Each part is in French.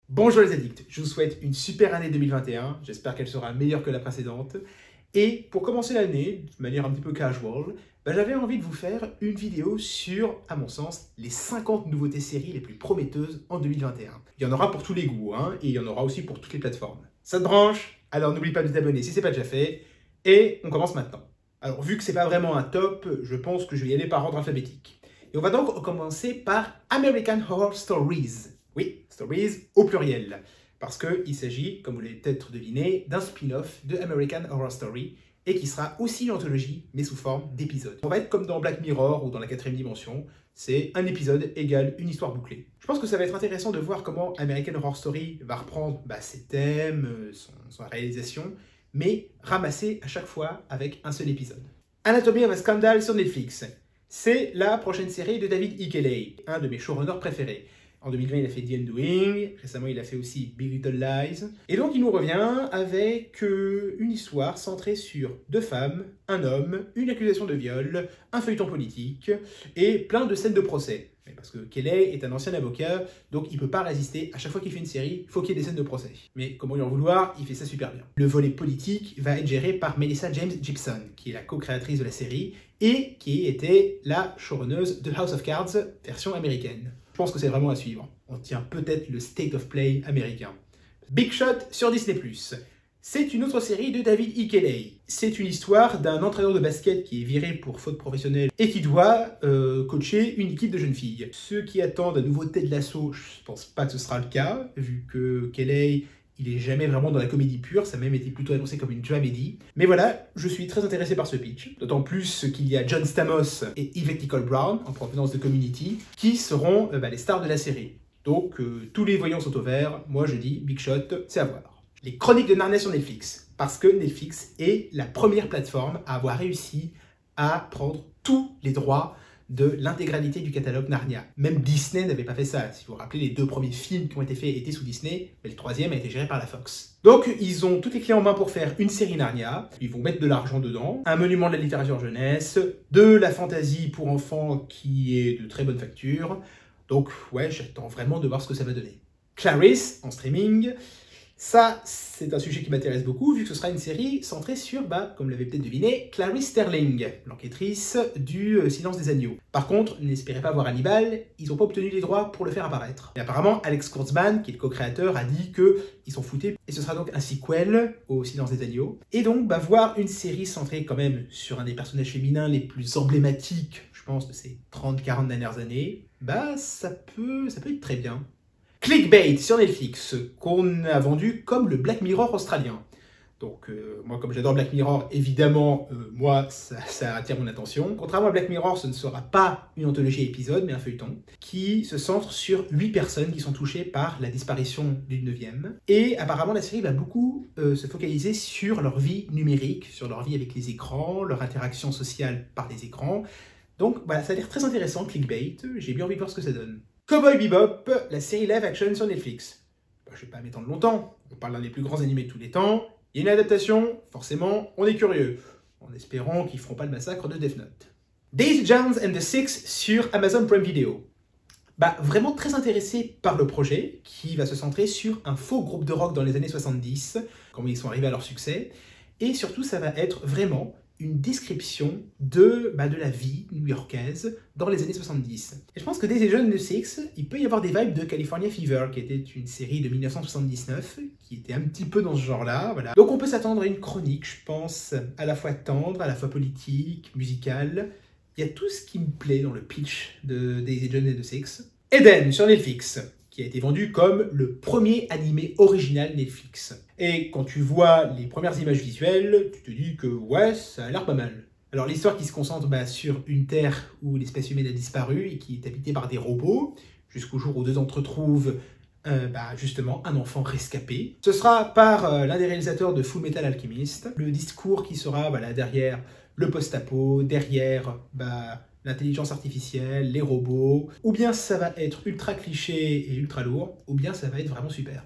Bonjour les addicts, je vous souhaite une super année 2021, j'espère qu'elle sera meilleure que la précédente. Et pour commencer l'année, de manière un petit peu casual, j'avais envie de vous faire une vidéo sur, à mon sens, les 50 nouveautés séries les plus prometteuses en 2021. Il y en aura pour tous les goûts, et il y en aura aussi pour toutes les plateformes. Ça te branche? Alors n'oublie pas de t'abonner si ce n'est pas déjà fait, et on commence maintenant. Alors vu que c'est pas vraiment un top, je pense que je vais y aller par ordre alphabétique. Et on va donc commencer par American Horror Stories. Oui, Stories au pluriel. Parce qu'il s'agit, comme vous l'avez peut-être deviné, d'un spin-off de American Horror Story et qui sera aussi une anthologie, mais sous forme d'épisodes. On va être comme dans Black Mirror ou dans la 4ème dimension, c'est un épisode égale une histoire bouclée. Je pense que ça va être intéressant de voir comment American Horror Story va reprendre ses thèmes, son réalisation, mais ramassé à chaque fois avec un seul épisode. Anatomy of a Scandal sur Netflix. C'est la prochaine série de David E. Kelley, un de mes showrunners préférés. En 2020, il a fait The Undoing, récemment il a fait aussi Big Little Lies. Et donc il nous revient avec une histoire centrée sur deux femmes, un homme, une accusation de viol, un feuilleton politique et plein de scènes de procès. Parce que Kelley est un ancien avocat, donc il ne peut pas résister. À chaque fois qu'il fait une série, il faut qu'il y ait des scènes de procès. Mais comment lui en vouloir, il fait ça super bien. Le volet politique va être géré par Melissa James Gibson, qui est la co-créatrice de la série et qui était la showrunneuse de House of Cards, version américaine. Je pense que c'est vraiment à suivre. On tient peut-être le state of play américain. Big Shot sur Disney+. C'est une autre série de David E. Kelley. C'est une histoire d'un entraîneur de basket qui est viré pour faute professionnelle et qui doit coacher une équipe de jeunes filles. Ceux qui attendent un nouveau Ted Lasso, je pense pas que ce sera le cas, vu que Kelley, il est jamais vraiment dans la comédie pure, ça a même été plutôt annoncé comme une dramedy. Mais voilà, je suis très intéressé par ce pitch, d'autant plus qu'il y a John Stamos et Yvette Nicole Brown, en provenance de Community, qui seront les stars de la série. Donc tous les voyants sont au vert, moi je dis Big Shot, c'est à voir. Les Chroniques de Narnia sur Netflix, parce que Netflix est la première plateforme à avoir réussi à prendre tous les droits de l'intégralité du catalogue Narnia. Même Disney n'avait pas fait ça. Si vous vous rappelez, les deux premiers films qui ont été faits étaient sous Disney, mais le troisième a été géré par la Fox. Donc ils ont toutes les clés en main pour faire une série Narnia, ils vont mettre de l'argent dedans, un monument de la littérature jeunesse, de la fantasy pour enfants qui est de très bonne facture. Donc ouais, j'attends vraiment de voir ce que ça va donner. Clarice, en streaming, ça, c'est un sujet qui m'intéresse beaucoup, vu que ce sera une série centrée sur, comme l'avez peut-être deviné, Clarice Sterling, l'enquêtrice du Silence des Agneaux. Par contre, n'espérez pas voir Hannibal, ils n'ont pas obtenu les droits pour le faire apparaître. Et apparemment, Alex Kurtzman, qui est le co-créateur, a dit qu'ils s'en foutaient, et ce sera donc un sequel au Silence des Agneaux. Et donc, voir une série centrée quand même sur un des personnages féminins les plus emblématiques, je pense, de ces 30-40 dernières années, ça peut être très bien. Clickbait sur Netflix, qu'on a vendu comme le Black Mirror australien. Donc moi, comme j'adore Black Mirror, évidemment, ça attire mon attention. Contrairement à Black Mirror, ce ne sera pas une anthologie épisode, mais un feuilleton, qui se centre sur 8 personnes qui sont touchées par la disparition d'une 9e. Et apparemment, la série va beaucoup se focaliser sur leur vie numérique, sur leur vie avec les écrans, leur interaction sociale par les écrans. Donc voilà, ça a l'air très intéressant, Clickbait, j'ai bien envie de voir ce que ça donne. Cowboy Bebop, la série live action sur Netflix. Je vais pas m'étendre longtemps, on parle d'un des plus grands animés de tous les temps. Il y a une adaptation, forcément, on est curieux, en espérant qu'ils feront pas le massacre de Death Note. Daisy Jones and the Six sur Amazon Prime Video. Vraiment très intéressé par le projet, qui va se centrer sur un faux groupe de rock dans les années 70, comment ils sont arrivés à leur succès, et surtout ça va être vraiment une description de la vie new-yorkaise dans les années 70. Et je pense que Daisy Jones and the Six, il peut y avoir des vibes de California Fever, qui était une série de 1979, qui était un petit peu dans ce genre-là. Voilà. Donc on peut s'attendre à une chronique, je pense, à la fois tendre, à la fois politique, musicale. Il y a tout ce qui me plaît dans le pitch de Daisy Jones and the Six. Eden sur Netflix, qui a été vendu comme le premier animé original Netflix. Et quand tu vois les premières images visuelles, tu te dis que ouais, ça a l'air pas mal. Alors l'histoire qui se concentre sur une terre où l'espèce humaine a disparu et qui est habitée par des robots, jusqu'au jour où deux d'entre eux trouvent justement un enfant rescapé. Ce sera par l'un des réalisateurs de Full Metal Alchemist, le discours qui sera derrière le post-apo, derrière l'intelligence artificielle, les robots, ou bien ça va être ultra cliché et ultra lourd, ou bien ça va être vraiment super.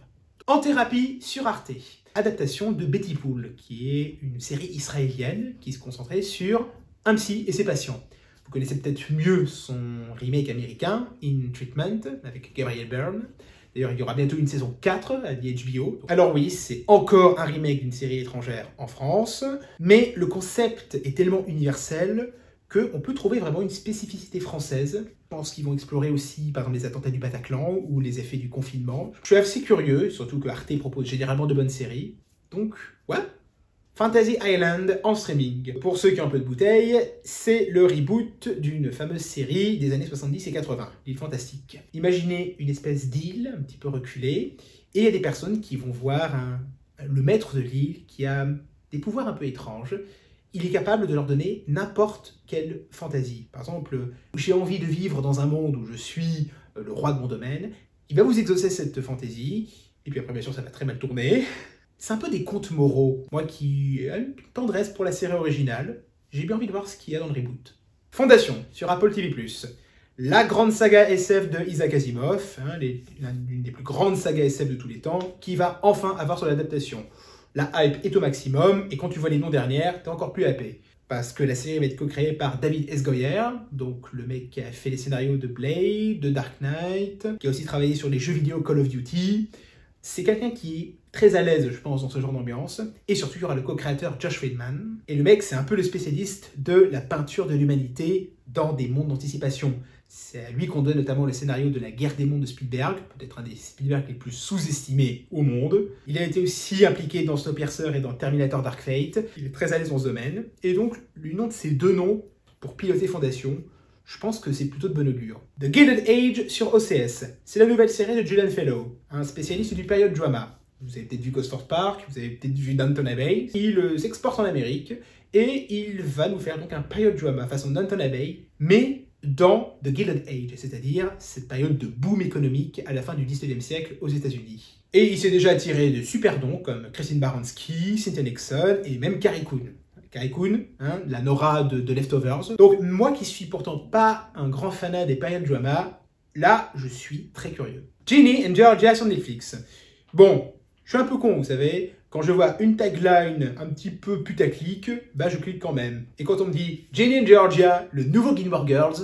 En thérapie sur Arte, adaptation de Betty Pool, qui est une série israélienne qui se concentrait sur un psy et ses patients. Vous Vous connaissez peut-être mieux son remake américain, In Treatment, avec Gabriel Byrne. D'ailleurs, il y aura bientôt une saison 4 à HBO. Alors oui, c'est encore un remake d'une série étrangère en France, mais le concept est tellement universel qu'on peut trouver vraiment une spécificité française. Je pense qu'ils vont explorer aussi, par exemple, les attentats du Bataclan ou les effets du confinement. Je suis assez curieux, surtout que Arte propose généralement de bonnes séries. Donc, ouais. Fantasy Island en streaming. Pour ceux qui ont un peu de bouteille, c'est le reboot d'une fameuse série des années 70 et 80, l'île fantastique. Imaginez une espèce d'île un petit peu reculée, et il y a des personnes qui vont voir le maître de l'île qui a des pouvoirs un peu étranges. Il est capable de leur donner n'importe quelle fantaisie. Par exemple, j'ai envie de vivre dans un monde où je suis le roi de mon domaine. Il va vous exaucer cette fantaisie, et puis après, bien sûr, ça va très mal tourner. C'est un peu des contes moraux. Moi qui ai une tendresse pour la série originale, j'ai bien envie de voir ce qu'il y a dans le reboot. Fondation, sur Apple TV+. La grande saga SF de Isaac Asimov, l'une des plus grandes sagas SF de tous les temps, qui va enfin avoir son adaptation. La hype est au maximum, et quand tu vois les noms dernières, t'es encore plus hypé. Parce que la série va être co-créée par David S. Goyer, donc le mec qui a fait les scénarios de Blade, de Dark Knight, qui a aussi travaillé sur les jeux vidéo Call of Duty. C'est quelqu'un qui est très à l'aise, je pense, dans ce genre d'ambiance. Et surtout, il y aura le co-créateur Josh Friedman. Et le mec, c'est un peu le spécialiste de la peinture de l'humanité dans des mondes d'anticipation. C'est à lui qu'on donne notamment le scénario de La Guerre des mondes de Spielberg, peut-être un des Spielberg les plus sous-estimés au monde. Il a été aussi impliqué dans Snowpiercer et dans Terminator Dark Fate. Il est très à l'aise dans ce domaine. Et donc, l'union de ces deux noms pour piloter Fondation, je pense que c'est plutôt de bon augure. The Gilded Age sur OCS. C'est la nouvelle série de Julian Fellow, un spécialiste du period drama. Vous avez peut-être vu Gosford Park, vous avez peut-être vu Downton Abbey. Il s'exporte en Amérique et il va nous faire donc un period drama façon Downton Abbey, mais dans The Gilded Age, c'est-à-dire cette période de boom économique à la fin du 19e siècle aux États-Unis. Et il s'est déjà attiré de super noms comme Christine Baranski, Cynthia Nixon et même Carrie Coon. Carrie Coon, la Nora de Leftovers. Donc moi qui suis pourtant pas un grand fanat des period drama, là je suis très curieux. Ginny and Georgia sur Netflix. Bon, je suis un peu con, vous savez, quand je vois une tagline un petit peu putaclic, bah je clique quand même. Et quand on me dit Ginny and Georgia, le nouveau Gilmore Girls,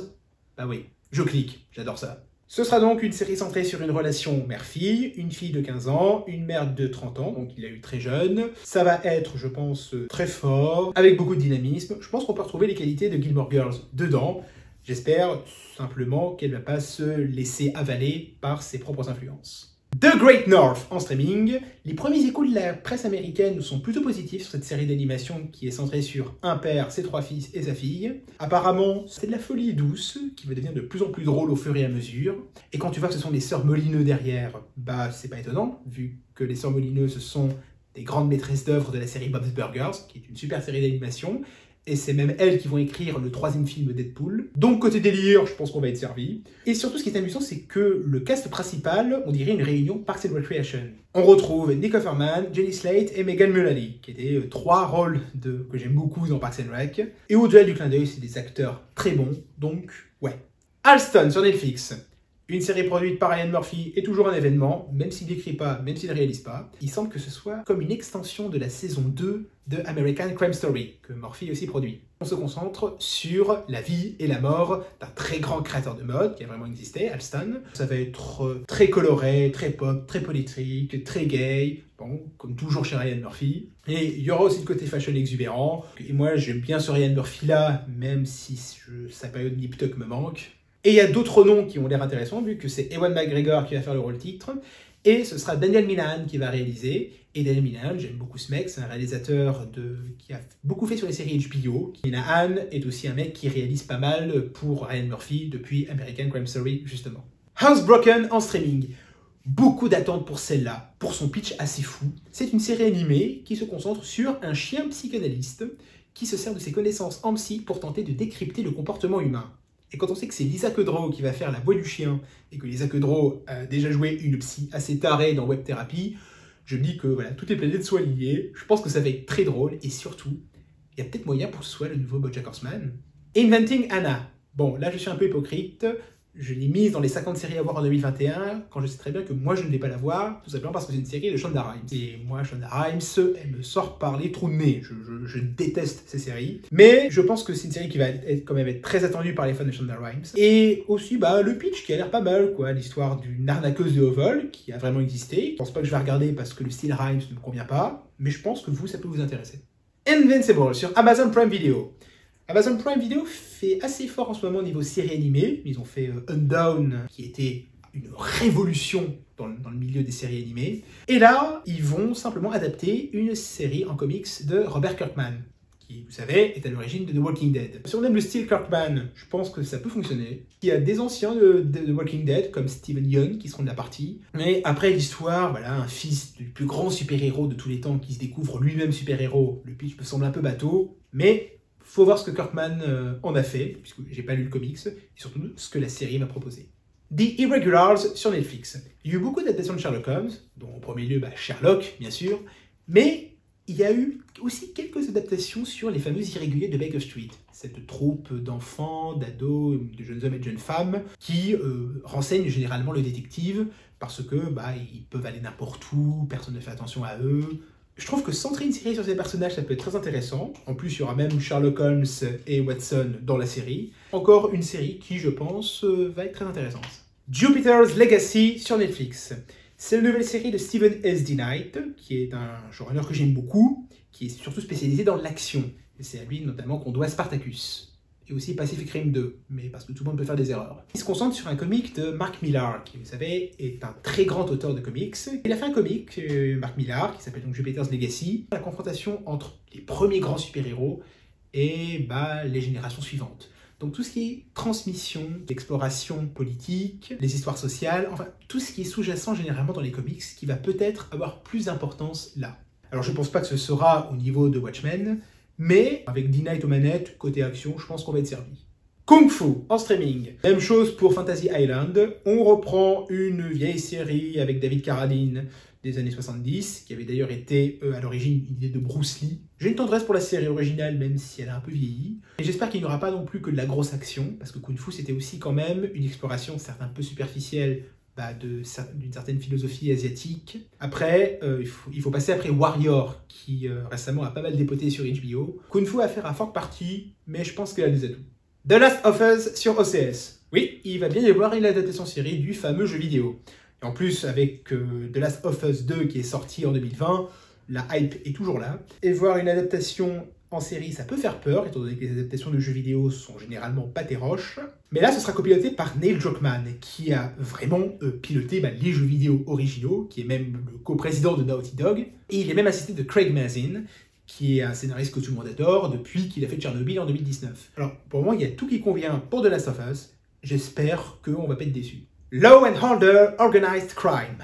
bah oui, je clique, j'adore ça. Ce sera donc une série centrée sur une relation mère-fille, une fille de 15 ans, une mère de 30 ans, donc il a eu très jeune. Ça va être, je pense, très fort, avec beaucoup de dynamisme. Je pense qu'on peut retrouver les qualités de Gilmore Girls dedans. J'espère simplement qu'elle ne va pas se laisser avaler par ses propres influences. The Great North en streaming. Les premiers échos de la presse américaine sont plutôt positifs sur cette série d'animation qui est centrée sur un père, ses 3 fils et sa fille. Apparemment, c'est de la folie douce qui va devenir de plus en plus drôle au fur et à mesure. Et quand tu vois que ce sont les sœurs Molineux derrière, bah c'est pas étonnant, vu que les sœurs Molineux ce sont des grandes maîtresses d'œuvre de la série Bob's Burgers, qui est une super série d'animation. Et c'est même elles qui vont écrire le 3e film Deadpool. Donc côté délire, je pense qu'on va être servi. Et surtout, ce qui est amusant, c'est que le cast principal, on dirait une réunion Parks and Recreation. On retrouve Nick Offerman, Jenny Slate et Megan Mullally, qui étaient 3 rôles que j'aime beaucoup dans Parks and Rec. Et au-delà du clin d'œil, c'est des acteurs très bons, donc ouais. Alston sur Netflix. Une série produite par Ryan Murphy est toujours un événement, même s'il n'écrit pas, même s'il ne réalise pas. Il semble que ce soit comme une extension de la saison 2 de American Crime Story, que Murphy aussi produit. On se concentre sur la vie et la mort d'un très grand créateur de mode qui a vraiment existé, Alston. Ça va être très coloré, très pop, très politique, très gay, bon, comme toujours chez Ryan Murphy. Et il y aura aussi le côté fashion exubérant. Et moi, j'aime bien ce Ryan Murphy-là, même si sa période Nip Tuck me manque. Et il y a d'autres noms qui ont l'air intéressants, vu que c'est Ewan McGregor qui va faire le rôle titre, et ce sera Daniel Minahan qui va réaliser. Et Daniel Minahan, j'aime beaucoup ce mec, c'est un réalisateur qui a beaucoup fait sur les séries HBO. Minahan est aussi un mec qui réalise pas mal pour Ryan Murphy depuis American Crime Story, justement. Housebroken en streaming. Beaucoup d'attentes pour celle-là, pour son pitch assez fou. C'est une série animée qui se concentre sur un chien psychanalyste qui se sert de ses connaissances en psy pour tenter de décrypter le comportement humain. Et quand on sait que c'est Lisa Kudrow qui va faire la voix du chien, et que Lisa Kudrow a déjà joué une psy assez tarée dans Web Therapy, je me dis que voilà, toutes les planètes soient liées, je pense que ça va être très drôle, et surtout, il y a peut-être moyen pour que ce soit le nouveau BoJack Horseman. Inventing Anna. Bon, là je suis un peu hypocrite, je l'ai mise dans les 50 séries à voir en 2021, quand je sais très bien que moi je ne vais pas la voir, tout simplement parce que c'est une série de Shonda Rhimes. Et moi, Shonda Rhimes, elle me sort par les trous de nez. Je déteste ces séries. Mais je pense que c'est une série qui va quand même être très attendue par les fans de Shonda Rhimes. Et aussi, le pitch qui a l'air pas mal, quoi. L'histoire d'une arnaqueuse de haut vol qui a vraiment existé. Je pense pas que je vais regarder parce que le style Rhimes ne me convient pas, mais je pense que vous, ça peut vous intéresser. Invincible sur Amazon Prime Video. Amazon Prime Video fait assez fort en ce moment au niveau série animée. Ils ont fait Undown, qui était une révolution dans le milieu des séries animées. Et là, ils vont simplement adapter une série en comics de Robert Kirkman, qui, vous savez, est à l'origine de The Walking Dead. Si on aime le style Kirkman, je pense que ça peut fonctionner. Il y a des anciens de The Walking Dead, comme Steven Yeun, qui seront de la partie. Mais après l'histoire, voilà, un fils du plus grand super-héros de tous les temps qui se découvre lui-même super-héros. Le pitch me semble un peu bateau, mais faut voir ce que Kirkman en a fait, puisque j'ai pas lu le comics, et surtout ce que la série m'a proposé. The Irregulars sur Netflix. Il y a eu beaucoup d'adaptations de Sherlock Holmes, dont en premier lieu Sherlock, bien sûr, mais il y a eu aussi quelques adaptations sur les fameux irréguliers de Baker Street, cette troupe d'enfants, d'ados, de jeunes hommes et de jeunes femmes qui renseignent généralement le détective parce que ils peuvent aller n'importe où, personne ne fait attention à eux. Je trouve que centrer une série sur ces personnages, ça peut être très intéressant. En plus, il y aura même Sherlock Holmes et Watson dans la série. Encore une série qui, je pense, va être très intéressante. Jupiter's Legacy sur Netflix. C'est une nouvelle série de Steven S. D. Knight, qui est un showrunner que j'aime beaucoup, qui est surtout spécialisé dans l'action. Et c'est à lui notamment qu'on doit Spartacus. Et aussi Pacific Rim 2, mais parce que tout le monde peut faire des erreurs. Il se concentre sur un comic de Mark Millar, qui, vous savez, est un très grand auteur de comics. Il a fait un comic, Mark Millar, qui s'appelle donc Jupiter's Legacy, la confrontation entre les premiers grands super-héros et les générations suivantes. Donc tout ce qui est transmission, exploration politique, les histoires sociales, enfin tout ce qui est sous-jacent généralement dans les comics, qui va peut-être avoir plus d'importance là. Alors je ne pense pas que ce sera au niveau de Watchmen, mais avec D. Knight aux manettes, côté action, je pense qu'on va être servi. Kung Fu en streaming. Même chose pour Fantasy Island. On reprend une vieille série avec David Carradine des années 70, qui avait d'ailleurs été à l'origine une idée de Bruce Lee. J'ai une tendresse pour la série originale, même si elle a un peu vieilli. Et j'espère qu'il n'y aura pas non plus que de la grosse action, parce que Kung Fu c'était aussi quand même une exploration certes un peu superficielle d'une certaine philosophie asiatique. Après, il faut passer après Warrior, qui récemment a pas mal dépoté sur HBO. Kung Fu a faire à forte partie, mais je pense qu'elle a des atouts. The Last of Us sur OCS. Oui, il va bien y avoir une adaptation série du fameux jeu vidéo. Et en plus, avec The Last of Us 2 qui est sorti en 2020, la hype est toujours là. Et voir une adaptation en série, ça peut faire peur, étant donné que les adaptations de jeux vidéo sont généralement pas des roches. Mais là, ce sera copiloté par Neil Druckmann, qui a vraiment piloté les jeux vidéo originaux, qui est même le coprésident de Naughty Dog. Et il est même assisté de Craig Mazin, qui est un scénariste que tout le monde adore depuis qu'il a fait Tchernobyl en 2019. Alors, pour moi, il y a tout qui convient pour The Last of Us. J'espère qu'on va pas être déçus. Law and Order Organized Crime.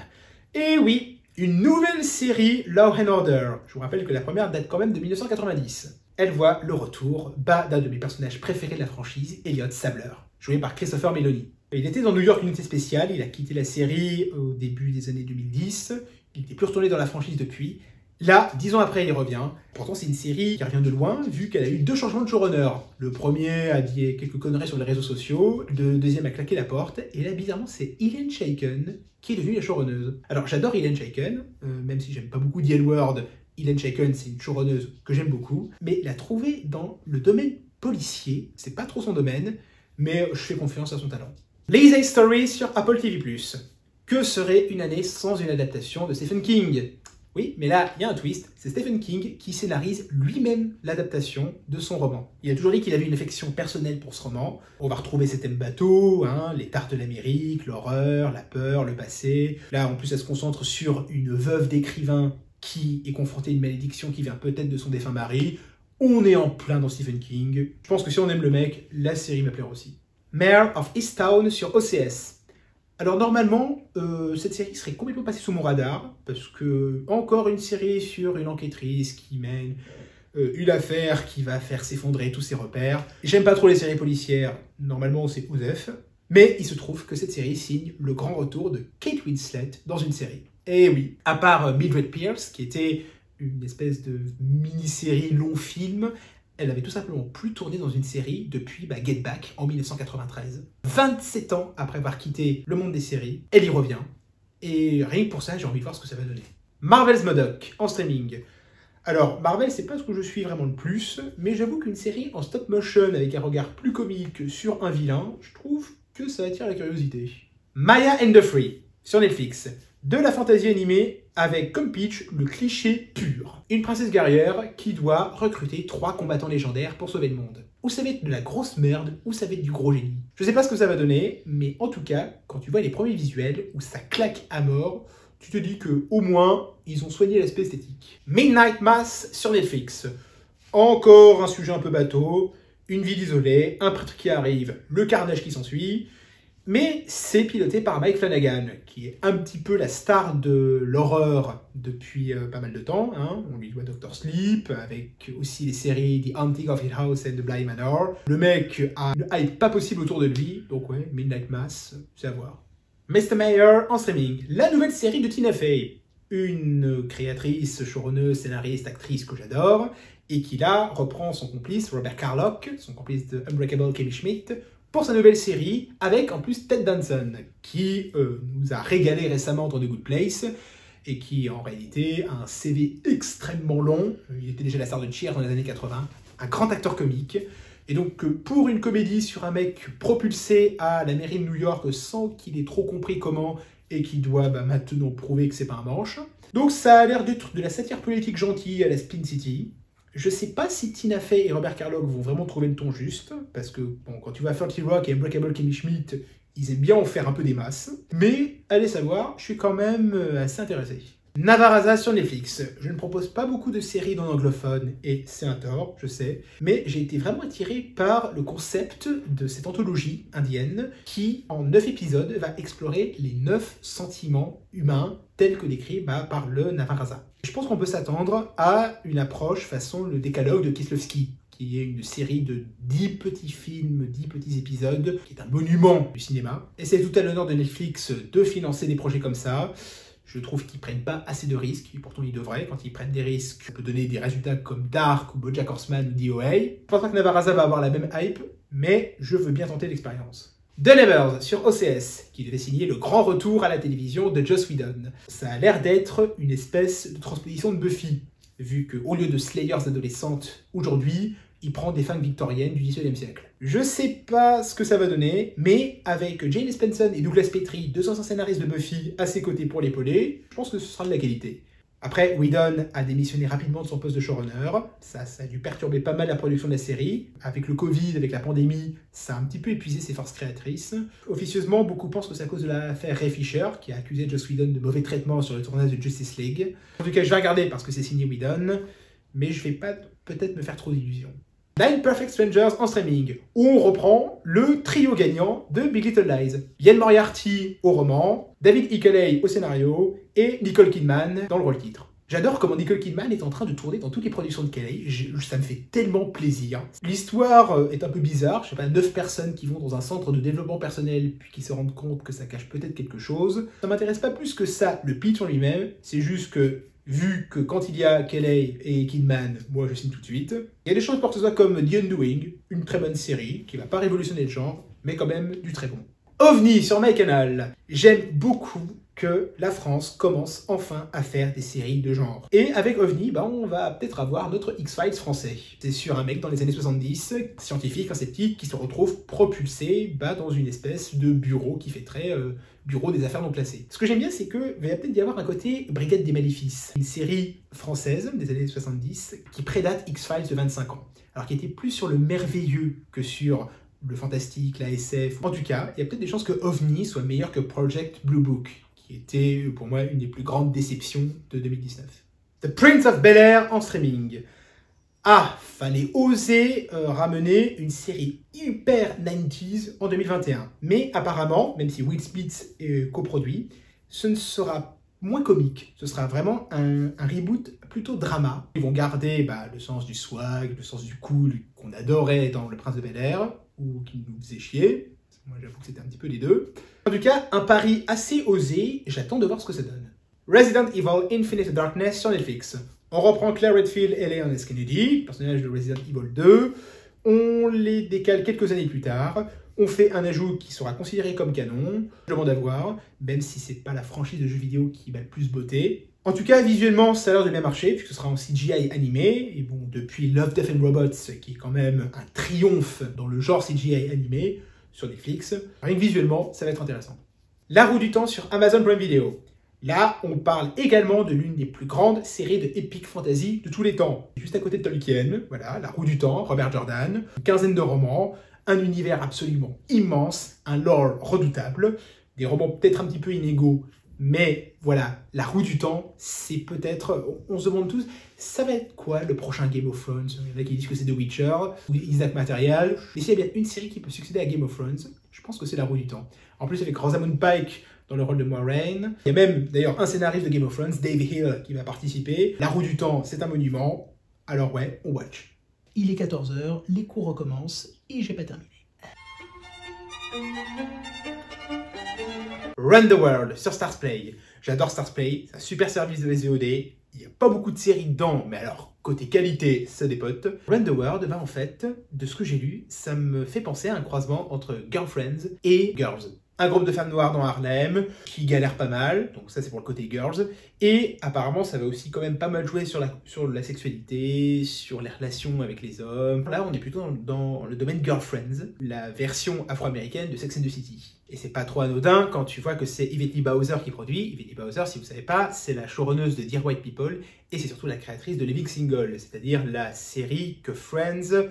Et oui, une nouvelle série Law and Order. Je vous rappelle que la première date quand même de 1990. Elle voit le retour d'un de mes personnages préférés de la franchise, Elliot Sabler, joué par Christopher Meloni. Il était dans New York Unité Spéciale, il a quitté la série au début des années 2010, il n'était plus retourné dans la franchise depuis. Là, 10 ans après, il revient. Pourtant, c'est une série qui revient de loin, vu qu'elle a eu 2 changements de showrunner. Le premier a dit quelques conneries sur les réseaux sociaux, le deuxième a claqué la porte, et là, bizarrement, c'est Elaine Chaiken qui est devenue la showrunneuse. Alors, j'adore Elaine Chaiken, même si j'aime pas beaucoup The L-Word, Elaine Chaiken, c'est une showrunneuse que j'aime beaucoup, mais la trouver dans le domaine policier, c'est pas trop son domaine, mais je fais confiance à son talent. Lazy Story sur Apple TV+. Que serait une année sans une adaptation de Stephen King ? Oui, mais là, il y a un twist, c'est Stephen King qui scénarise lui-même l'adaptation de son roman. Il a toujours dit qu'il avait une affection personnelle pour ce roman. On va retrouver ces thèmes bateaux, les tares de l'Amérique, l'horreur, la peur, le passé. Là, en plus, ça se concentre sur une veuve d'écrivain qui est confrontée à une malédiction qui vient peut-être de son défunt mari. On est en plein dans Stephen King. Je pense que si on aime le mec, la série va plaire aussi. Mayor of Easttown sur OCS. Alors normalement, cette série serait complètement passée sous mon radar, parce que encore une série sur une enquêtrice qui mène une affaire qui va faire s'effondrer tous ses repères. J'aime pas trop les séries policières, normalement c'est Osef, mais il se trouve que cette série signe le grand retour de Kate Winslet dans une série. Et oui, à part Mildred Pierce, qui était une espèce de mini-série long film, elle avait tout simplement plus tourné dans une série depuis Get Back en 1993. 27 ans après avoir quitté le monde des séries, elle y revient. Et rien que pour ça, j'ai envie de voir ce que ça va donner. Marvel's M.O.D.O.K. en streaming. Alors, Marvel, c'est pas ce que je suis vraiment le plus, mais j'avoue qu'une série en stop motion avec un regard plus comique sur un vilain, je trouve que ça attire la curiosité. Maya and the Free, sur Netflix. De la fantasy animée avec comme pitch le cliché pur. Une princesse guerrière qui doit recruter 3 combattants légendaires pour sauver le monde. Ou ça va être de la grosse merde, ou ça va être du gros génie. Je sais pas ce que ça va donner, mais en tout cas, quand tu vois les premiers visuels où ça claque à mort, tu te dis que au moins ils ont soigné l'aspect esthétique. Midnight Mass sur Netflix. Encore un sujet un peu bateau, une ville isolée, un prêtre qui arrive, le carnage qui s'ensuit. Mais c'est piloté par Mike Flanagan, qui est un petit peu la star de l'horreur depuis pas mal de temps. Hein. On lui doit Dr. Sleep, avec aussi les séries The Haunting of Hill House et The Bly Manor. Le mec a une hype pas possible autour de lui, donc ouais, Midnight Mass, c'est à voir. Mr. Mayor en streaming, la nouvelle série de Tina Fey. Une créatrice, showrunneuse, scénariste, actrice que j'adore, et qui là reprend son complice Robert Carlock, son complice de Unbreakable Kimmy Schmidt, pour sa nouvelle série, avec en plus Ted Danson, qui nous a régalé récemment dans The Good Place, et qui en réalité a un CV extrêmement long. Il était déjà la star de Cheers dans les années 80, un grand acteur comique. Et donc pour une comédie sur un mec propulsé à la mairie de New York sans qu'il ait trop compris comment, et qui doit maintenant prouver que c'est pas un manche. Donc ça a l'air d'être de la satire politique gentille à la Spin City. Je sais pas si Tina Fey et Robert Carlock vont vraiment trouver le ton juste, parce que bon, quand tu vois 30 Rock et Unbreakable Kimmy Schmidt, ils aiment bien en faire un peu des masses. Mais, allez savoir, je suis quand même assez intéressé. Navarraza sur Netflix. Je ne propose pas beaucoup de séries dans l'anglophone, et c'est un tort, je sais, mais j'ai été vraiment attiré par le concept de cette anthologie indienne qui, en 9 épisodes, va explorer les 9 sentiments humains tels que décrits par le Navarraza. Je pense qu'on peut s'attendre à une approche façon le décalogue de Kieslowski, qui est une série de 10 petits films, 10 petits épisodes, qui est un monument du cinéma. Et c'est tout à l'honneur de Netflix de financer des projets comme ça. Je trouve qu'ils prennent pas assez de risques, et pourtant ils devraient. Quand ils prennent des risques, ça peut donner des résultats comme Dark, ou BoJack Horseman, ou DOA. Je pense pas que Navarraza va avoir la même hype, mais je veux bien tenter l'expérience. The Nevers sur OCS, qui devait signer le grand retour à la télévision de Joss Whedon. Ça a l'air d'être une espèce de transposition de Buffy, vu qu'au lieu de Slayers adolescentes aujourd'hui, il prend des femmes victoriennes du XVIIe siècle. Je sais pas ce que ça va donner, mais avec Jane Espenson et Douglas Petrie, 2 anciens scénaristes de Buffy, à ses côtés pour l'épauler, je pense que ce sera de la qualité. Après, Whedon a démissionné rapidement de son poste de showrunner. Ça a dû perturber pas mal la production de la série. Avec le Covid, avec la pandémie, ça a un petit peu épuisé ses forces créatrices. Officieusement, beaucoup pensent que c'est à cause de l'affaire Ray Fisher, qui a accusé Joss Whedon de mauvais traitement sur le tournage de Justice League. En tout cas, je vais regarder parce que c'est signé Whedon, mais je vais pas peut-être me faire trop d'illusions. 9 Perfect Strangers en streaming, où on reprend le trio gagnant de Big Little Lies. Ian Moriarty au roman, David Ickeley au scénario, et Nicole Kidman dans le rôle titre. J'adore comment Nicole Kidman est en train de tourner dans toutes les productions de Kelly, ça me fait tellement plaisir. L'histoire est un peu bizarre, je sais pas, 9 personnes qui vont dans un centre de développement personnel, puis qui se rendent compte que ça cache peut-être quelque chose. Ça m'intéresse pas plus que ça, le pitch en lui-même, c'est juste que vu que quand il y a Kelly et Kidman, moi je signe tout de suite. Il y a des chances pour que ce soit comme The Undoing, une très bonne série, qui va pas révolutionner le genre, mais quand même du très bon. OVNI sur MyCanal. J'aime beaucoup que la France commence enfin à faire des séries de genre. Et avec OVNI, on va peut-être avoir notre X-Files français. C'est sur un mec dans les années 70, scientifique, un sceptique, qui se retrouve propulsé dans une espèce de bureau qui fait très bureau des affaires non classées. Ce que j'aime bien, c'est qu'il va peut-être y avoir un côté Brigade des Maléfices, une série française des années 70 qui prédate X-Files de 25 ans. Alors qui était plus sur le merveilleux que sur le fantastique, la SF. En tout cas, il y a peut-être des chances que OVNI soit meilleur que Project Blue Book, qui était pour moi une des plus grandes déceptions de 2019. The Prince of Bel-Air en streaming. Ah, fallait oser ramener une série hyper 90s en 2021. Mais apparemment, même si Will Smith est coproduit, ce ne sera moins comique. Ce sera vraiment un reboot plutôt drama. Ils vont garder le sens du swag, le sens du cool qu'on adorait dans Le Prince de Bel-Air, ou qui nous faisait chier. Moi, j'avoue que c'était un petit peu les deux. En tout cas, un pari assez osé. J'attends de voir ce que ça donne. Resident Evil Infinite Darkness sur Netflix. On reprend Claire Redfield et Leon S. Kennedy, personnage de Resident Evil 2. On les décale quelques années plus tard. On fait un ajout qui sera considéré comme canon. Je demande à voir, même si c'est pas la franchise de jeux vidéo qui va le plus botter. En tout cas, visuellement, ça a l'air de bien marcher, puisque ce sera en CGI animé. Et bon, depuis Love, Death and Robots, qui est quand même un triomphe dans le genre CGI animé sur Netflix, rien que visuellement, ça va être intéressant. La roue du temps sur Amazon Prime Video. Là, on parle également de l'une des plus grandes séries de epic fantasy de tous les temps. Juste à côté de Tolkien, voilà, La roue du temps, Robert Jordan, une quinzaine de romans, un univers absolument immense, un lore redoutable, des romans peut-être un petit peu inégaux, mais voilà, La roue du temps, c'est peut-être, on se demande tous, ça va être quoi le prochain Game of Thrones? Il y en a qui disent que c'est The Witcher, ou Isaac Material, mais s'il y a bien une série qui peut succéder à Game of Thrones, je pense que c'est La roue du temps. En plus avec Rosamund Pike dans le rôle de Moiraine. Il y a même d'ailleurs un scénariste de Game of Thrones, Dave Hill, qui va participer. La roue du temps, c'est un monument, alors ouais, on watch. Il est 14 h, les cours recommencent, et j'ai pas terminé. Run the World sur Stars Play. J'adore Stars Play, c'est un super service de SVOD. Il n'y a pas beaucoup de séries dedans, mais alors, côté qualité, ça dépote. Run the World, en fait, de ce que j'ai lu, ça me fait penser à un croisement entre Girlfriends et Girls. Un groupe de femmes noires dans Harlem, qui galèrent pas mal, donc ça c'est pour le côté Girls, et apparemment ça va aussi quand même pas mal jouer sur la sexualité, sur les relations avec les hommes. Là on est plutôt dans le domaine Girlfriends, la version afro-américaine de Sex and the City. Et c'est pas trop anodin quand tu vois que c'est Yvette Lee Bowser qui produit. Yvette Lee Bowser, si vous savez pas, c'est la showrunneuse de Dear White People, et c'est surtout la créatrice de Living Single, c'est-à-dire la série que Friends,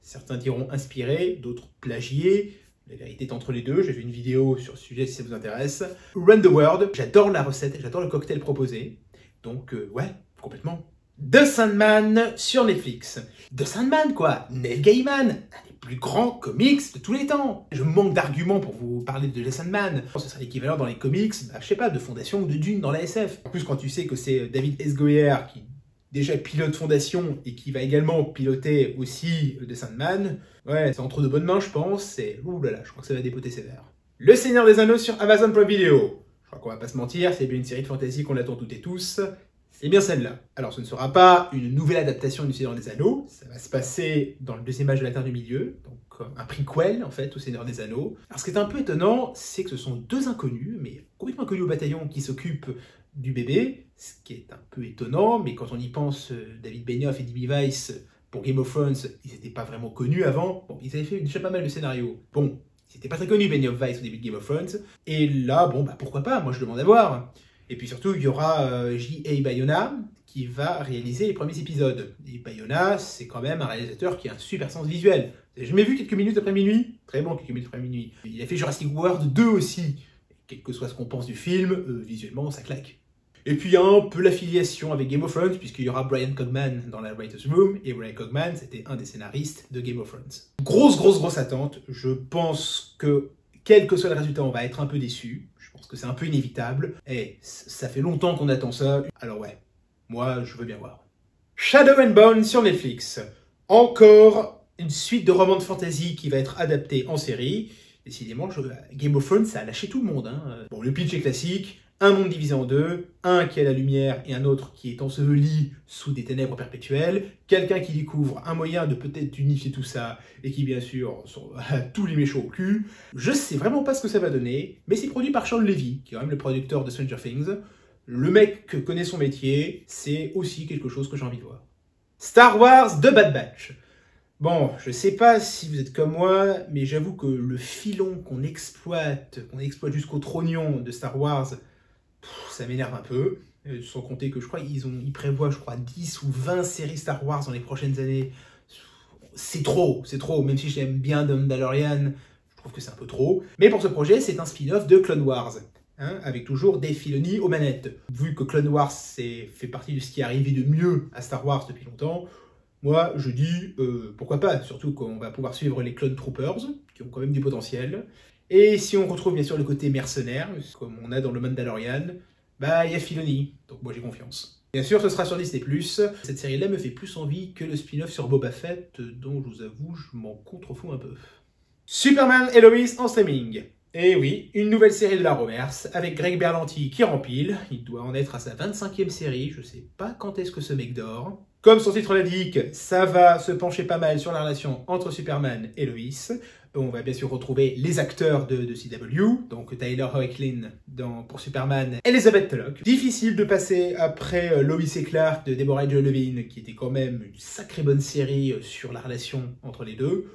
certains diront inspirée, d'autres plagiée. La vérité est entre les deux, j'ai fait une vidéo sur ce sujet si ça vous intéresse. Run the World, j'adore la recette, j'adore le cocktail proposé. Donc ouais, complètement. The Sandman sur Netflix. The Sandman quoi, Neil Gaiman, un des plus grands comics de tous les temps. Je manque d'arguments pour vous parler de The Sandman. Ce serait l'équivalent dans les comics, bah, je sais pas, de Fondation ou de Dune dans la SF. En plus quand tu sais que c'est David S. Goyer qui déjà pilote Fondation et qui va également piloter aussi The Sandman, ouais, c'est entre de bonnes mains, je pense, et oulala, je crois que ça va dépoter sévère. Le Seigneur des Anneaux sur Amazon Prime Video. Je crois qu'on va pas se mentir, c'est bien une série de fantasy qu'on attend toutes et tous. C'est bien celle-là. Alors ce ne sera pas une nouvelle adaptation du Seigneur des Anneaux, ça va se passer dans le deuxième âge de la Terre du Milieu, donc un prequel en fait au Seigneur des Anneaux. Alors ce qui est un peu étonnant, c'est que ce sont deux inconnus, mais complètement inconnus au bataillon, qui s'occupent du bébé, ce qui est un peu étonnant, mais quand on y pense, David Benioff et D.B. Weiss, pour Game of Thrones, ils n'étaient pas vraiment connus avant. Bon, ils avaient fait déjà pas mal de scénarios. Bon, ils n'étaient pas très connus, Benioff, Weiss, au début de Game of Thrones. Et là, bon, bah pourquoi pas, moi je demande à voir. Et puis surtout, il y aura J.A. Bayona, qui va réaliser les premiers épisodes. Et Bayona, c'est quand même un réalisateur qui a un super sens visuel. Vous avez jamais vu Quelques minutes après minuit? Très bon, Quelques minutes après minuit. Il a fait Jurassic World 2 aussi. Quel que soit ce qu'on pense du film, visuellement, ça claque. Et puis il y a un peu l'affiliation avec Game of Thrones, puisqu'il y aura Brian Cogman dans la Writer's Room, et Brian Cogman, c'était un des scénaristes de Game of Thrones. Grosse attente. Je pense que, quel que soit le résultat, on va être un peu déçus. Je pense que c'est un peu inévitable. Et ça fait longtemps qu'on attend ça. Alors ouais, moi, je veux bien voir. Shadow and Bone sur Netflix. Encore une suite de romans de fantasy qui va être adaptée en série. Décidément, Game of Thrones, ça a lâché tout le monde. Hein. Bon, le pitch est classique. Un monde divisé en deux, un qui a la lumière et un autre qui est enseveli sous des ténèbres perpétuelles, quelqu'un qui découvre un moyen de peut-être unifier tout ça, et qui bien sûr a tous les méchants au cul. Je sais vraiment pas ce que ça va donner, mais c'est produit par Sean Levy, qui est quand même le producteur de Stranger Things. Le mec connaît son métier, c'est aussi quelque chose que j'ai envie de voir. Star Wars The Bad Batch. Bon, je sais pas si vous êtes comme moi, mais j'avoue que le filon qu'on exploite jusqu'au trognon de Star Wars, ça m'énerve un peu, sans compter que je crois ils prévoient, je crois, 10 ou 20 séries Star Wars dans les prochaines années. C'est trop, même si j'aime bien The Mandalorian, je trouve que c'est un peu trop. Mais pour ce projet, c'est un spin-off de Clone Wars, hein, avec toujours Dave Filoni aux manettes. Vu que Clone Wars fait partie de ce qui est arrivé de mieux à Star Wars depuis longtemps, moi je dis pourquoi pas, surtout qu'on va pouvoir suivre les Clone Troopers, qui ont quand même du potentiel. Et si on retrouve bien sûr le côté mercenaire, comme on a dans le Mandalorian, bah il y a Filoni, donc moi j'ai confiance. Bien sûr ce sera sur Disney+, cette série-là me fait plus envie que le spin-off sur Boba Fett, dont je vous avoue je m'en contrefous un peu. Superman et Lois en streaming. Et oui, une nouvelle série de la Roverse, avec Greg Berlanti qui rempile. Il doit en être à sa 25e série, je sais pas quand est-ce que ce mec dort. Comme son titre l'indique, ça va se pencher pas mal sur la relation entre Superman et Lois. On va bien sûr retrouver les acteurs de CW, donc Tyler Hoechlin pour Superman, Elizabeth Tulloch. Difficile de passer après Lois et Clark de Deborah Jo Levine, qui était quand même une sacrée bonne série sur la relation entre les deux.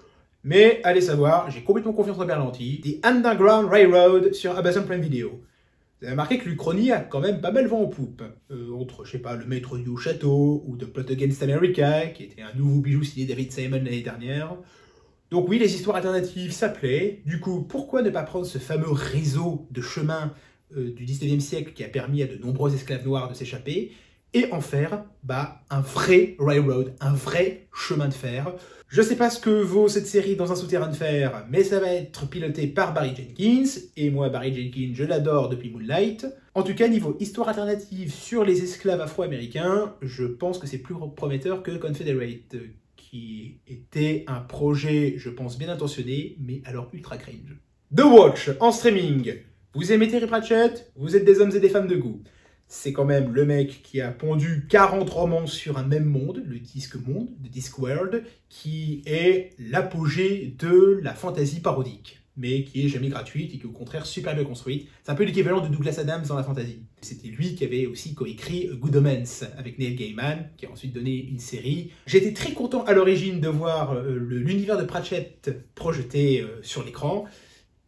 Mais allez savoir, j'ai complètement confiance en Berlanti. The Underground Railroad sur Amazon Prime Video. Vous avez remarqué que l'Uchronie a quand même pas mal vent en poupe. Entre, je sais pas, Le Maître du Château ou The Plot Against America, qui était un nouveau bijou signé David Simon l'année dernière. Donc oui, les histoires alternatives, ça plaît. Du coup, pourquoi ne pas prendre ce fameux réseau de chemins du 19e siècle qui a permis à de nombreux esclaves noirs de s'échapper et en faire un vrai railroad, un vrai chemin de fer. Je sais pas ce que vaut cette série dans un souterrain de fer, mais ça va être piloté par Barry Jenkins, et moi Barry Jenkins, je l'adore depuis Moonlight. En tout cas, niveau histoire alternative sur les esclaves afro-américains, je pense que c'est plus prometteur que Confederate, qui était un projet, je pense, bien intentionné, mais alors ultra cringe. The Watch, en streaming. Vous aimez Terry Pratchett? Vous êtes des hommes et des femmes de goût. C'est quand même le mec qui a pondu 40 romans sur un même monde, le Discworld, The Discworld, qui est l'apogée de la fantasy parodique, mais qui est jamais gratuite et qui est au contraire super bien construite. C'est un peu l'équivalent de Douglas Adams dans la fantasy. C'était lui qui avait aussi coécrit Good Omens avec Neil Gaiman, qui a ensuite donné une série. J'étais très content à l'origine de voir l'univers de Pratchett projeté sur l'écran,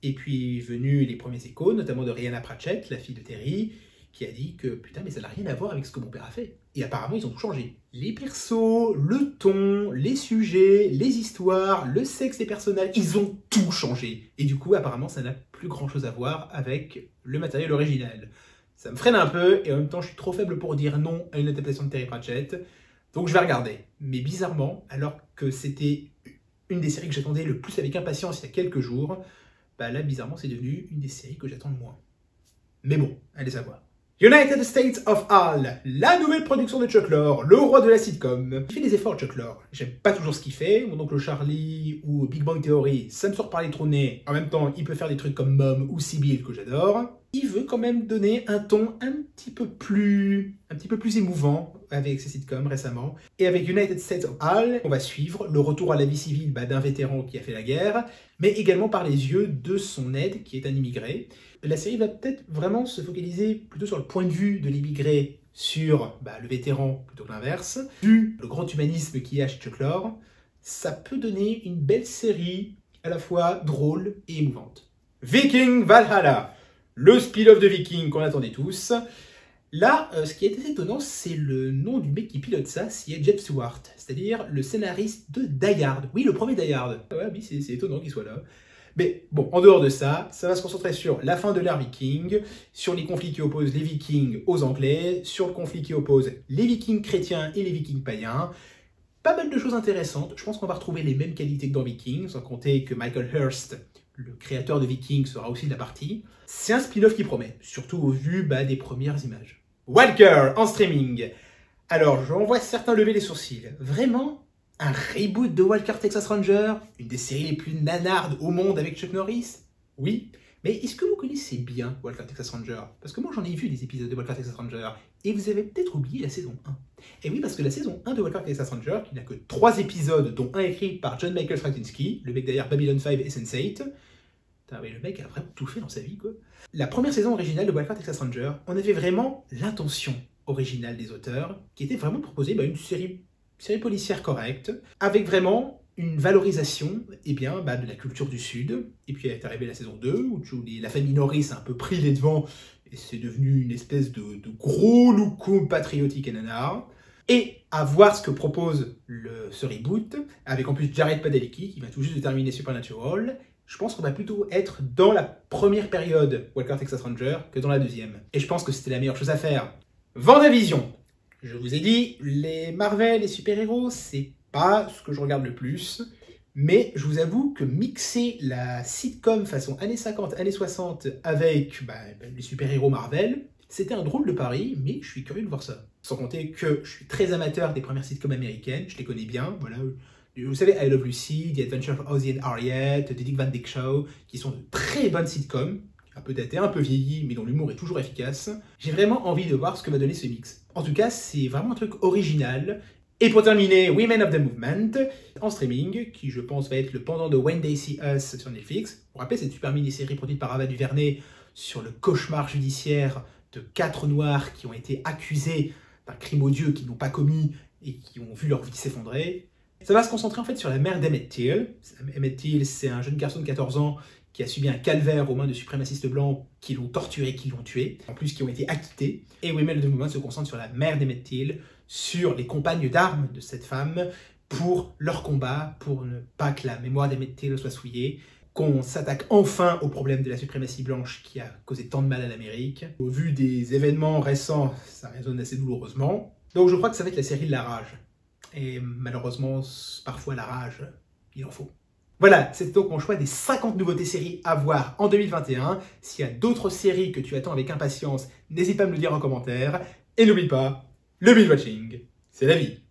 et puis venus les premiers échos, notamment de Rhianna Pratchett, la fille de Terry, qui a dit que putain mais ça n'a rien à voir avec ce que mon père a fait. Et apparemment ils ont tout changé. Les persos, le ton, les sujets, les histoires, le sexe des personnages, ils ont tout changé. Et du coup apparemment ça n'a plus grand chose à voir avec le matériel original. Ça me freine un peu et en même temps je suis trop faible pour dire non à une adaptation de Terry Pratchett. Donc je vais regarder. Mais bizarrement, alors que c'était une des séries que j'attendais le plus avec impatience il y a quelques jours, là bizarrement c'est devenu une des séries que j'attends le moins. Mais bon, allez savoir. United States of Al, la nouvelle production de Chuck Lorre, le roi de la sitcom. Il fait des efforts, Chuck Lorre. J'aime pas toujours ce qu'il fait. Mon oncle Charlie ou Big Bang Theory, ça me sort par les trous de nez. En même temps, il peut faire des trucs comme Mom ou Sibyl que j'adore. Il veut quand même donner un ton un petit peu plus émouvant avec ses sitcoms récemment. Et avec United States of Al, on va suivre le retour à la vie civile d'un vétéran qui a fait la guerre, mais également par les yeux de son aide qui est un immigré. La série va peut-être vraiment se focaliser plutôt sur le point de vue de l'immigré sur le vétéran plutôt que l'inverse. Vu le grand humanisme qu'il y a chez Chuck Lorre, ça peut donner une belle série à la fois drôle et émouvante. Viking Valhalla, le spin-off de Viking qu'on attendait tous. Là, ce qui est assez étonnant, c'est le nom du mec qui pilote ça, c'est Jeb Stewart, c'est-à-dire le scénariste de Die Hard. Oui, le premier Die Hard. Ouais, oui, c'est étonnant qu'il soit là. Mais bon, en dehors de ça, ça va se concentrer sur la fin de l'ère viking, sur les conflits qui opposent les vikings aux anglais, sur le conflit qui oppose les vikings chrétiens et les vikings païens. Pas mal de choses intéressantes. Je pense qu'on va retrouver les mêmes qualités que dans Vikings, sans compter que Michael Hurst, le créateur de Vikings, sera aussi de la partie. C'est un spin-off qui promet, surtout au vu des premières images. Walker, en streaming. Alors, j'en vois certains lever les sourcils. Vraiment ? Un reboot de Walker Texas Ranger, une des séries les plus nanardes au monde avec Chuck Norris? Oui, mais est-ce que vous connaissez bien Walker Texas Ranger? Parce que moi j'en ai vu des épisodes de Walker Texas Ranger, et vous avez peut-être oublié la saison 1. Et oui, parce que la saison 1 de Walker Texas Ranger, qui n'a que 3 épisodes, dont un écrit par John Michael Straczynski, le mec derrière Babylon 5 et Sense8, le mec a vraiment tout fait dans sa vie, quoi. La première saison originale de Walker Texas Ranger, on avait vraiment l'intention originale des auteurs, qui était vraiment de proposer une série policière correcte, avec vraiment une valorisation de la culture du Sud. Et puis est arrivée la saison 2, où la famille Norris a un peu pris les devants, et c'est devenu une espèce de gros loukoum patriotique et nanar. Et à voir ce que propose ce reboot, avec en plus Jared Padalecki, qui vient tout juste de terminer Supernatural, je pense qu'on va plutôt être dans la première période Walker Texas Ranger que dans la deuxième. Et je pense que c'était la meilleure chose à faire. WandaVision. Je vous ai dit, les Marvel, les super-héros, c'est pas ce que je regarde le plus. Mais je vous avoue que mixer la sitcom façon années 50, années 60 avec les super-héros Marvel, c'était un drôle de pari, mais je suis curieux de voir ça. Sans compter que je suis très amateur des premières sitcoms américaines, je les connais bien, voilà. Vous savez, I Love Lucy, The Adventures of Ozzie and Harriet, The Dick Van Dyke Show, qui sont de très bonnes sitcoms, un peu datées, un peu vieillies, mais dont l'humour est toujours efficace. J'ai vraiment envie de voir ce que va donner ce mix. En tout cas, c'est vraiment un truc original. Et pour terminer, Women of the Movement, en streaming, qui je pense va être le pendant de When They See Us sur Netflix. Vous vous rappelez, cette super mini-série produite par Ava DuVernay sur le cauchemar judiciaire de 4 noirs qui ont été accusés d'un crime odieux qu'ils n'ont pas commis et qui ont vu leur vie s'effondrer. Ça va se concentrer en fait sur la mère d'Emmett Till. Emmett Till, c'est un jeune garçon de 14 ans qui a subi un calvaire aux mains de suprémacistes blancs qui l'ont torturé, qui l'ont tué, en plus qui ont été acquittés. Et Women of the Movement se concentre sur la mère d'Emmett Till, sur les compagnes d'armes de cette femme, pour leur combat, pour ne pas que la mémoire d'Emmett Till soit souillée, qu'on s'attaque enfin au problème de la suprématie blanche qui a causé tant de mal à l'Amérique. Au vu des événements récents, ça résonne assez douloureusement. Donc je crois que ça va être la série de la rage. Et malheureusement, parfois la rage, il en faut. Voilà, c'était donc mon choix des 50 nouveautés séries à voir en 2021. S'il y a d'autres séries que tu attends avec impatience, n'hésite pas à me le dire en commentaire. Et n'oublie pas, le binge watching, c'est la vie.